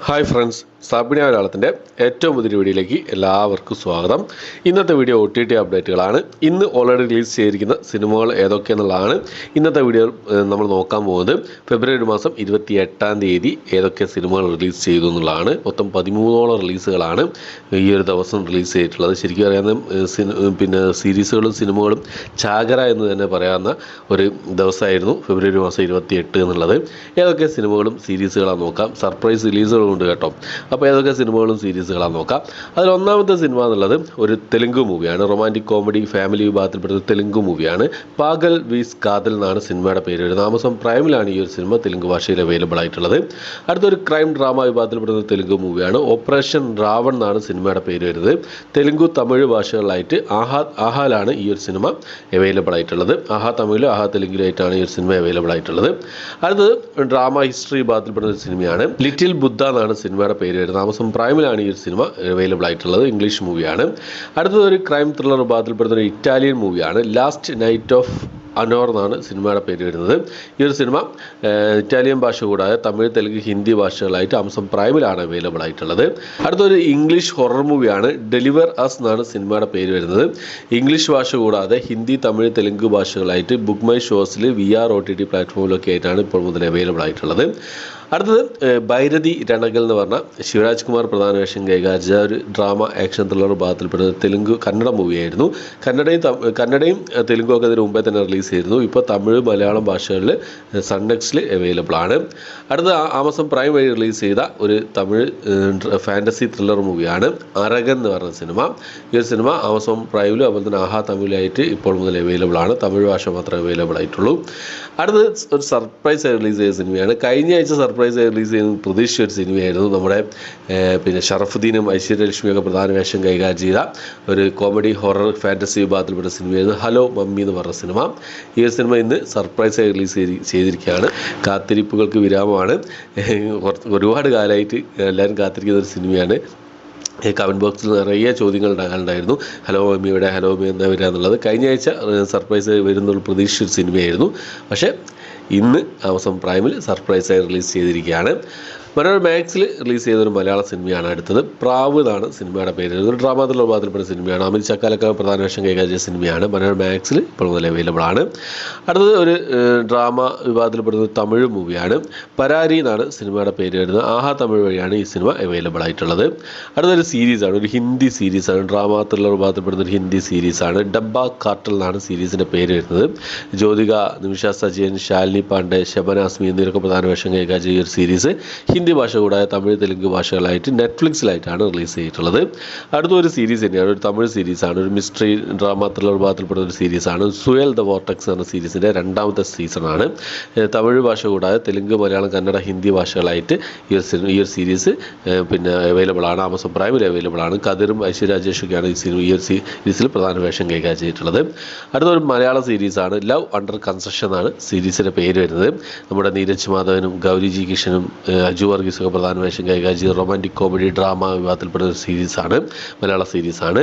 Hi friends, സാബിന മലയാളത്തിൻ്റെ ഏറ്റവും പുതിയ വീഡിയോയിലേക്ക് എല്ലാവർക്കും സ്വാഗതം. ഇന്നത്തെ വീഡിയോ OTT അപ്ഡേറ്റുകളാണ്. ഇന്ന് ഓൾറെഡി റിലീസ് ചെയ്തിരിക്കുന്ന സിനിമകൾ ഏതൊക്കെയെന്നുള്ളതാണ് ഇന്നത്തെ വീഡിയോ നമ്മൾ നോക്കാൻ പോകുന്നത്. ഫെബ്രുവരി മാസം 28-ാം തീയതി ഏതൊക്കെ സിനിമകൾ റിലീസ് ചെയ്തു എന്നുള്ളതാണ്. മൊത്തം 13ഓളം റിലീസുകളാണ് ഈ ഒരു ദിവസം റിലീസ് ചെയ്തിട്ടുള്ളത്. ശരിക്കും അറിയാവുന്ന സീരീസുകളും സിനിമകളും ചാകര എന്ന് തന്നെ പറയാവുന്ന ഒരു ദിവസമായിരുന്നു ഫെബ്രുവരി മാസം 28 എന്നുള്ളത്. ഏതൊക്കെ സിനിമകളും സീരീസുകളാണ് നോക്കാം. സർപ്രൈസ് റിലീസുകളുണ്ട് കേട്ടോ. അപ്പോൾ ഏതൊക്കെ സിനിമകളും സീരീസുകളാണ് നോക്കാം. അതിൽ ഒന്നാമത്തെ സിനിമ എന്നുള്ളത് ഒരു തെലുങ്ക് മൂവിയാണ്. റൊമാൻറ്റിക് കോമഡി ഫാമിലി വിഭാഗത്തിൽപ്പെടുന്ന തെലുങ്ക് മൂവിയാണ്. പാഗൽ വീസ് കാതൽ എന്നാണ് സിനിമയുടെ പേര് വരുന്നത്. ആമസോൺ പ്രൈമിലാണ് ഈ ഒരു സിനിമ തെലുങ്ക് ഭാഷയിൽ അവൈലബിൾ ആയിട്ടുള്ളത്. അടുത്തൊരു ക്രൈം ഡ്രാമ വിഭാഗത്തിൽപ്പെടുന്ന തെലുങ്ക് മൂവിയാണ്. ഓപ്പറേഷൻ രാവൺ എന്നാണ് സിനിമയുടെ പേര് വരുന്നത്. തെലുങ്ക് തമിഴ് ഭാഷകളിലായിട്ട് ആഹാലാണ് ഈ ഒരു സിനിമ അവൈലബിൾ ആയിട്ടുള്ളത്. ആഹാ തമിഴിലും ആഹാ തെലുങ്കിലായിട്ടാണ് ഈ ഒരു സിനിമ അവൈലബിൾ ആയിട്ടുള്ളത്. അടുത്തത് ഡ്രാമ ഹിസ്റ്ററി വിഭാഗത്തിൽപ്പെടുന്ന ഒരു സിനിമയാണ്. ലിറ്റിൽ ബുദ്ധ എന്നാണ് സിനിമയുടെ പേര് വരുന്നത്. ആമസോൺ പ്രൈമിലാണ് ഈ ഒരു സിനിമ അവൈലബിൾ ആയിട്ടുള്ളത്. ഇംഗ്ലീഷ് മൂവിയാണ്. അടുത്തത് ഒരു ക്രൈം ത്രില്ലർ വിഭാഗത്തിൽപ്പെടുന്ന ഒരു ഇറ്റാലിയൻ മൂവിയാണ്. ലാസ്റ്റ് നൈറ്റ് ഓഫ് അനോർ എന്നാണ് സിനിമയുടെ പേര് വരുന്നത്. ഈ ഒരു സിനിമ ഇറ്റാലിയൻ ഭാഷ കൂടാതെ തമിഴ്, തെലുങ്ക്, ഹിന്ദി ഭാഷകളായിട്ട് ആമസോൺ പ്രൈമിലാണ് അവൈലബിൾ ആയിട്ടുള്ളത്. അടുത്തൊരു ഇംഗ്ലീഷ് ഹൊറർ മൂവിയാണ്. ഡെലിവർ അസ് എന്നാണ് സിനിമയുടെ പേര് വരുന്നത്. ഇംഗ്ലീഷ് ഭാഷ കൂടാതെ ഹിന്ദി, തമിഴ്, തെലുങ്ക് ഭാഷകളായിട്ട് ബുക്ക് മൈ ഷോസിൽ VR OTT പ്ലാറ്റ്ഫോമിലൊക്കെ ആയിട്ടാണ് ഇപ്പോൾ മുതൽ അവൈലബിൾ ആയിട്ടുള്ളത്. അടുത്തത് ഭൈരതി രണകൽ എന്ന് പറഞ്ഞ ശിവരാജ് കുമാർ പ്രധാന വേഷം കൈകാര്യ ഒരു ഡ്രാമ ആക്ഷൻ ത്രില്ലർ വിഭാഗത്തിൽപ്പെടുന്ന കന്നഡ മൂവിയായിരുന്നു. കന്നഡയും തെലുങ്കും ഒക്കെ അതിന് മുമ്പേ തന്നെ റിലീസ് ചെയ്തിരുന്നു. ഇപ്പോൾ തമിഴ്, മലയാളം ഭാഷകളിൽ സൺനെക്സ്റ്റിൽ അവൈലബിൾ ആണ്. അടുത്ത ആമസോൺ പ്രൈം വഴി റിലീസ് ചെയ്ത ഒരു തമിഴ് ഫാൻറ്റസി ത്രില്ലർ മൂവിയാണ് അരകൻ എന്ന് പറഞ്ഞ സിനിമ. ഈ ഒരു സിനിമ ആമസോൺ പ്രൈമിലും അതുപോലെ തന്നെ ആഹാ തമിഴിലായിട്ട് ഇപ്പോൾ മുതൽ അവൈലബിൾ ആണ്. തമിഴ് ഭാഷ മാത്രമേ അവൈലബിൾ ആയിട്ടുള്ളൂ. അടുത്തത് ഒരു സർപ്രൈസ് ആയി റിലീസ് ചെയ്ത സിനിമയാണ്. കഴിഞ്ഞ ആഴ്ച സർപ്രൈസ് ആയി റിലീസ് ചെയ്യുന്ന പ്രതീക്ഷിച്ച ഒരു സിനിമയായിരുന്നു. നമ്മുടെ ഷറഫുദ്ദീനും ഐശ്വര്യലക്ഷ്മിയൊക്കെ പ്രധാന വേഷം കൈകാര്യം ചെയ്ത ഒരു കോമഡി ഹൊറർ ഫാൻറ്റസി വിഭാഗത്തിൽപ്പെട്ട സിനിമയായിരുന്നു ഹലോ മമ്മി എന്ന് പറഞ്ഞ സിനിമ. ഈ ഒരു സിനിമ ഇന്ന് സർപ്രൈസ് ആയി റിലീസ് ചെയ്തിരിക്കുകയാണ്. കാത്തിരിപ്പുകൾക്ക് വിരാമമാണ്. ഒരുപാട് കാലമായിട്ട് എല്ലാവരും കാത്തിരിക്കുന്ന ഒരു സിനിമയാണ്. കമൻറ്റ് ബോക്സിൽ നിറയെ ചോദ്യങ്ങൾ ഉണ്ടാകാനുണ്ടായിരുന്നു. ഹലോ മമ്മിയുടെ ഹലോ മമ്മി എന്താ വരിക എന്നുള്ളത്. കഴിഞ്ഞ ആഴ്ച സർപ്രൈസ് വരുന്നുള്ള പ്രതീക്ഷിച്ച സിനിമയായിരുന്നു. പക്ഷേ ഇന്ന് ആമസോൺ പ്രൈമിൽ സർപ്രൈസായി റിലീസ് ചെയ്തിരിക്കുകയാണ്. മനോരമ മാക്സിൽ റിലീസ് ചെയ്തൊരു മലയാള സിനിമയാണ് അടുത്തത്. പ്രാവ് എന്നാണ് സിനിമയുടെ പേര്. ഒരു ഡ്രാമ ത്രില്ലർ വിഭാഗത്തിൽപ്പെട്ട സിനിമയാണ്. അമിത് ചക്കാലക്ക പ്രധാന വേഷം കൈകാര്യം ചെയ്ത സിനിമയാണ്. മനോരമ മാക്സിൽ ഇപ്പോൾ മുതൽ അവൈലബിൾ ആണ്. അടുത്തത് ഒരു ഡ്രാമ വിഭാഗത്തിൽപ്പെടുന്ന തമിഴ് മൂവിയാണ്. പരാരി എന്നാണ് സിനിമയുടെ പേര് വരുന്നത്. ആഹാ തമിഴ് വഴിയാണ് ഈ സിനിമ അവൈലബിൾ ആയിട്ടുള്ളത്. അടുത്തൊരു സീരീസാണ്, ഒരു ഹിന്ദി സീരീസാണ്. ഡ്രാമ ത്രില്ലർ വിഭാഗത്തിൽപ്പെടുന്ന ഒരു ഹിന്ദി സീരീസാണ്. ഡബ്ബ കാർട്ടൽ എന്നാണ് സീരീസിൻ്റെ പേര് വരുന്നത്. ജ്യോതിക, നിമിഷ സജയൻ, ശാലിനി പാണ്ഡെ, ശബന ആസ്മി എന്നിവരൊക്കെ പ്രധാന വേഷം കൈകാര്യം ചെയ്ത ഒരു സീരീസ് ഹിന്ദി ഭാഷ കൂടാതെ തമിഴ്, തെലുങ്ക് ഭാഷകളായിട്ട് നെറ്റ്ഫ്ലിക്സിലായിട്ടാണ് റിലീസ് ചെയ്തിട്ടുള്ളത്. അടുത്തൊരു സീരീസ് തന്നെയാണ്, ഒരു തമിഴ് സീരീസാണ്. ഒരു മിസ്റ്ററി ഡ്രാമ ത്രില്ലർ വിഭാഗത്തിൽപ്പെടുന്ന ഒരു സീരീസാണ്. സുയൽ ദ വോർട്ടക്സ് എന്ന സീരീസിൻ്റെ 2ാമത്തെ സീസണാണ്. തമിഴ് ഭാഷ കൂടാതെ തെലുങ്ക്, മലയാളം, കന്നഡ, ഹിന്ദി ഭാഷകളായിട്ട് ഈ ഒരു സീരീസ് അവൈലബിൾ ആണ്. ആമസോൺ പ്രൈമിൽ അവൈലബിൾ ആണ്. കതിരും ഐശ്വര്യ രാജേഷൊക്കെയാണ് ഈ ഒരു സീരീസിൽ പ്രധാന വേഷം കൈകാര്യം ചെയ്തിട്ടുള്ളത്. അടുത്തൊരു മലയാള സീരീസാണ്. ലവ് അണ്ടർ കൺസ്ട്രക്ഷൻ എന്നാണ് സീരീസിൻ്റെ പേര് വരുന്നത്. നമ്മുടെ നീരജ് മാധവനും ഗൗരി ജി കിഷനും അജു വർഗീസൊക്കെ പ്രധാന വേഷം കൈകാര്യം ചെയ്ത് റൊമാൻറ്റിക് കോമഡി ഡ്രാമ വിഭാഗത്തിൽപ്പെടുന്ന ഒരു സീരീസാണ്, മലയാള സീരീസാണ്.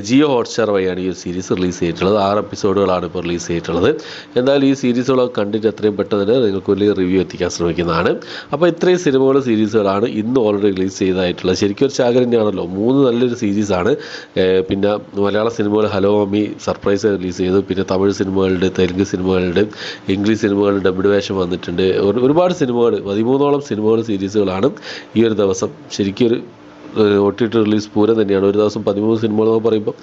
ജിയോ ഹോട്ട്സ്റ്റാർ വഴിയാണ് ഈ ഒരു സീരീസ് റിലീസ് ചെയ്തിട്ടുള്ളത്. 6 എപ്പിസോഡുകളാണ് ഇപ്പോൾ റിലീസ് ചെയ്തിട്ടുള്ളത്. എന്തായാലും ഈ സീരീസുകളൊക്കെ കണ്ടിട്ട് എത്രയും പെട്ടെന്ന് തന്നെ നിങ്ങൾക്ക് വലിയ റിവ്യൂ എത്തിക്കാൻ ശ്രമിക്കുന്നതാണ്. അപ്പോൾ ഇത്രയും സിനിമകളും സീരീസുകളാണ് ഇന്ന് ഓൾറെഡി റിലീസ് ചെയ്തതായിട്ടുള്ളത്. ശരിക്കും ഒരു ചാകര തന്നെയാണല്ലോ. 3 നല്ലൊരു സീരീസാണ്. പിന്നെ മലയാള സിനിമകൾ ഹലോ മമ്മി സർപ്രൈസ് റിലീസ് ചെയ്തു. പിന്നെ തമിഴ് സിനിമകളുടെ, തെലുങ്ക് സിനിമകളുടെ, ഇംഗ്ലീഷ് സിനിമകളുടെ ഡബ്ഡ് വേഷം വന്നിട്ടുണ്ട്. ഒരുപാട് സിനിമകൾ, 13ഓളം സിനിമകൾ സീരീസുകളാണ് ഈ ഒരു ദിവസം. ശരിക്കും ഒരു OTT റിലീസ് പൂരം തന്നെയാണ്. ഒരു ദിവസം 13 സിനിമകൾ എന്ന് പറയുമ്പോൾ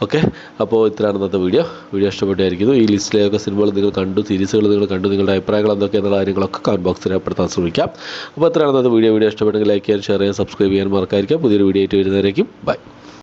ഓക്കെ. അപ്പോൾ ഇത്രയാണ് ഇന്നത്തെ വീഡിയോ ഇഷ്ടപ്പെട്ടായിരിക്കുന്നു. ഈ ലിസ്റ്റിലെയൊക്കെ സിനിമകൾ നിങ്ങൾ കണ്ടു, സീരീസുകൾ നിങ്ങൾ കണ്ടു, നിങ്ങളുടെ അഭിപ്രായങ്ങൾ എന്തൊക്കെയെന്നുള്ള കാര്യങ്ങളൊക്കെ കമൻറ്റ് ബോക്സിൽ രേഖപ്പെടുത്താൻ ശ്രമിക്കാം. അപ്പോൾ ഇത്രയാണ് ഇന്നത്തെ വീഡിയോ ഇഷ്ടപ്പെട്ടെങ്കിൽ ലൈക്ക് ചെയ്യാൻ, ഷെയർ ചെയ്യാൻ, സബ്സ്ക്രൈബ് ചെയ്യാൻ മറക്കാതിരിക്കാം. പുതിയൊരു വീഡിയോ ആയിട്ട് വരുന്നവരേക്കും ബൈ.